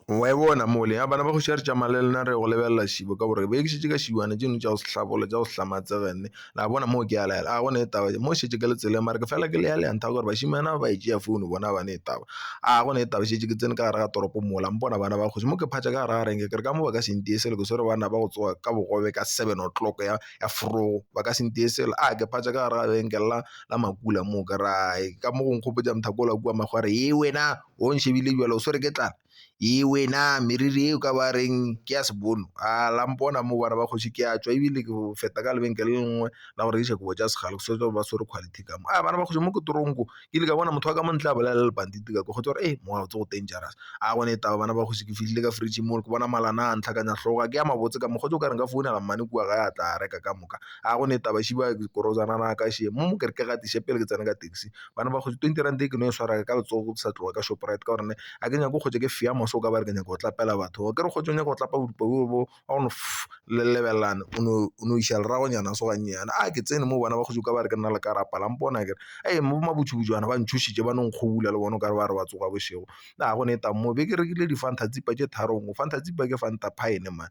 wa e bona mole ya bana ba go share tšamalelena re go lebelela šibo ka gore be ke šetse ka šiwane tšeno tša go se tlhabole tša go se tlamatsegenne la bona mo ke a laela a gone e taba mo šetse ke le tseleng mare ke fela ke le ya leantha gore bašimana ba e tšea founu bona bane e taba a gone e taba šetse ke tsene ka gare ga toropo mola mpona bana ba kgosi mo ke phatša ka gare ga renge kere ka mo ba ka sentiesele ke swere bana ba go tsoga ka bogobe ka 7 o'clock ya forogo ba ka sentiesele a ke phatša ka gare ga benkele la makula mo ke rae ka mo go nkgopotša mthakola kua magware ye wena o nšebile bjalo o swere ke tlala ye wena meriri eo ka ba reng ke ya sebono a lampona mo bana ba kgoši ke a tswa ebile ke feta ka lebenkele le lengwe la gore ke šakobo tša segale ke ba swere quality ka mo a bana ba kgoši mo ke toronko ke ile ka bona motho wa ka mo ntle a bolela le banditi ka go tsore mo ga go dangerous a gone taba bana ba kgoši ke fihlile ka fridge mo ke bona malana a ntlhakanya tlhoga ke ya mabotse ka mokgotse o ka reng ka founela mmane kua ga ya tla reka ka moka a gone taba šiba korozana na ka šie mo ke re ke gatiše pele ke tsena ka taxi bana ba kgoši 20 rand ke no e swara ka letsogo sa tloga ka Shoprite ka gore a ke nyako go ke fia so ka ba re ke nyaka go tlapela batho ke re go tsone go tlapa bodupa bo a ono le lebelane o no isha ra go nyana so ganyana a ke tsene mo bana ba go ka ba re ke nna le karapa la mpona ke mo mabutshubutshwana ba ntšhušitše ba nong kgobula le bona ka re ba re ba tsoga bošego a go neta mo be ke rekile di Fanta tsipa tše tharong Fanta tsipa ke Fanta pine man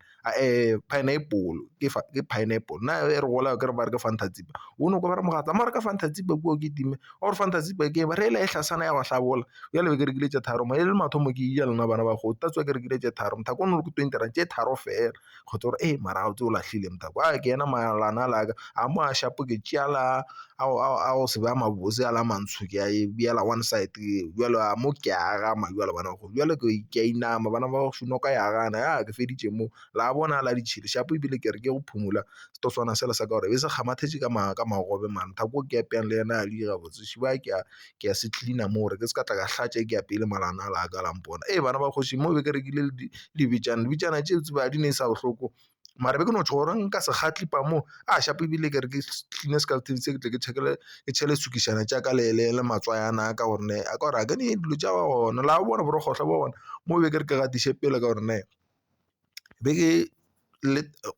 pineapple ke pineapple na e re gola ke re ba re ke Fanta tsipa o no go ba re mogata mara ka Fanta tsipa go ke time or Fanta tsipa ke ba re le e hlasana ya go hlabola ya le be ke rekile tše tharo mo le mathomo ke ja lena bana ba go tatswa ke rekile tše tharo mthako no go 20 rand tše tharo fela go tsore mara o tse o lahlile mthako a ke ena malana la ka a mo a shapo ke tšala a o se ba mabose a la mantsho ke a e biela one side bjalo a mo ke a ga ma bjalo bana go bjalo ke inama bana ba go šuno ka ya gana ya ke feditše mo la bona la ditšhile shapo ebile ke re ke go phumula stoswana sela sa ka gore be se kgamathetše ka magobe man mthako ke apeang le yena a le ga botse šiba ke a se cleaner mo gore ke se ka tla ka hlatša ke apele malana la ka lampona bana ba kgoši mo be ke rekile dibitšana tše tseba di ne sa bohloko mara be ke no tšho gore nka se kgatlipa mo a shapo ebile ke re ke clean skeleton se ke tle ke tšhele sukišana tša ka le matswayana ka gore a ka gore a ke ne dilo tša gona la bona borokgotlha ba bona mo be ke re ke gatiše pele ka gore be ke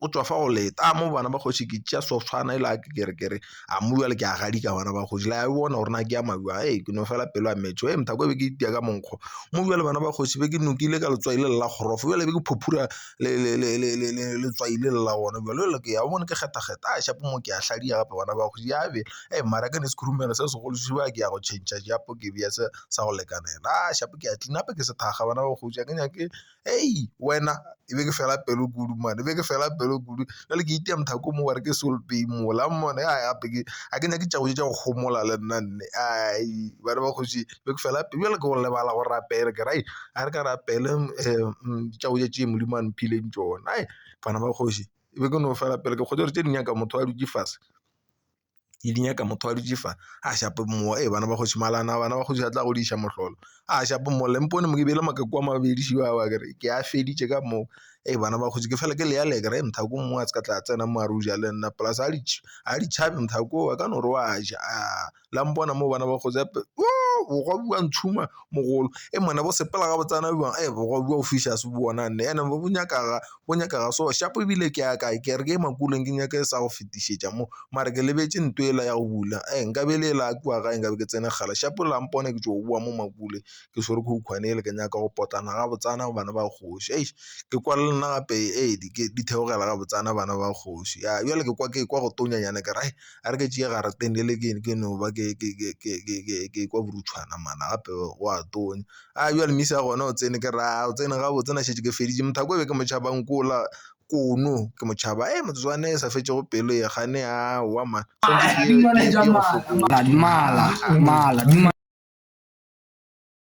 o tswa fa go leta mo bana ba kgoši ke tšea sofana e la ke a mo bjale ke a gadika bana ba kgoši la e bona gore na ke ya mabua ke no fela pelo a metšo mthako be ke itia ka monkgo mo bjale bana ba kgoši be ke nokile ka letswaile la kgorofo bjale be ke phuphura letswaile la gona bjale ke ya bone ke kgeta a shapo mo ke a hladia gape bana ba kgoši ya be mara ka ne se khurumela se segolo šiba ke ya go change japo ke bea se sa go lekanela a shapo ke a clean up ke se thaga bana ba kgoši ke nyake wena e be ke fela pelo kudu mane be ke fela pelo kudu le ke itia mthako mo wa re ke solpay mo la mone a ke nyake tša go gomola le nna nne bana ba kgoši be ke fela pelo ke go lebala go rapele ke rai a re ka rapele tša go tše modimo a mphileng tšona bana ba kgoši e be ke no fela pele ke kgotse gore tše di nyaka motho a dutše fase e di nyaka motho a dutše fa a shapo mo bana ba kgoši malana bana ba kgoši a tla go di iša mohlolo a shapo mo le mpone mo ke bele makako a mabedi šiba ba ke re ke a feditše ka mo bana ba kgoši ke fela ke le ya le ke re mthako mo a se ka tla tsena mo a re o ja le nna plus a di tšhabe mthako a ka no re wa ja la mpona mo bana ba kgoši go bua ntshuma mogolo mona bo sepela ga botsana bua go bua officials bona nne ene bo nyaka so shapo ebile ke a kae ke re ke makuleng ke nyaka sa go fetišetša mo mara ke lebetse ntwela ya go bula nka be le la kua ga nka be ke tsene gala shapo la mpone ke tšo bua mo makule ke swere go khwanele ke nyaka go potana ga botsana bana ba kgoši ke kwa le nna gape di theogela ga botsana bana ba kgoši bjale ke kwa go tonyanyana ke re a re ke tšea garateng le ke no ba ke kwa borutshwana mana gape go a tonya bjale mise ya gona o tsene ke ra o tsene ga botsena šetse ke feditše mthako be ke motšhabang kola kono ke motšhaba motswane sa fetše go pelo ya gane wa ma mala